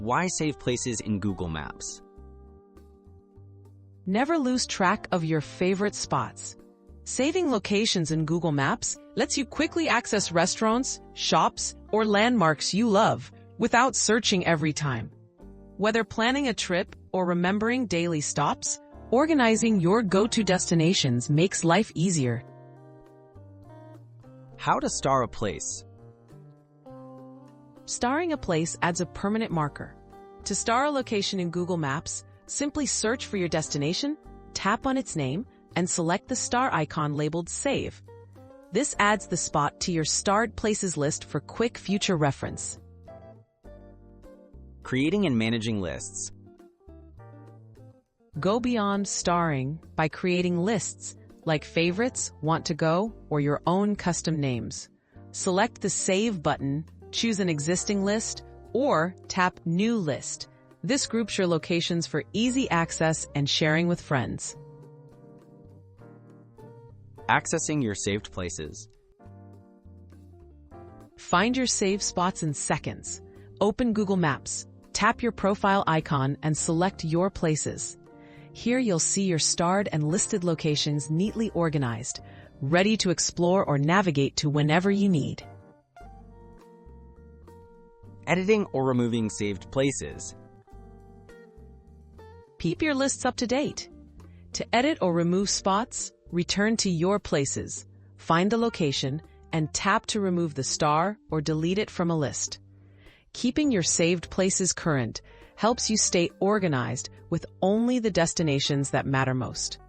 Why save places in Google Maps? Never lose track of your favorite spots. Saving locations in Google Maps lets you quickly access restaurants, shops, or landmarks you love without searching every time. Whether planning a trip or remembering daily stops, organizing your go-to destinations makes life easier. How to star a place? Starring a place adds a permanent marker. To star a location in Google Maps, simply search for your destination, tap on its name, and select the star icon labeled Save. This adds the spot to your starred places list for quick future reference. Creating and managing lists. Go beyond starring by creating lists like favorites, want to go, or your own custom names. Select the Save button, choose an existing list, or tap New List. This groups your locations for easy access and sharing with friends. Accessing your saved places. Find your saved spots in seconds. Open Google Maps, tap your profile icon, and select your places. Here you'll see your starred and listed locations neatly organized, ready to explore or navigate to whenever you need. Editing or removing saved places. Keep your lists up to date. To edit or remove spots, return to Your Places, find the location, and tap to remove the star or delete it from a list. Keeping your saved places current helps you stay organized with only the destinations that matter most.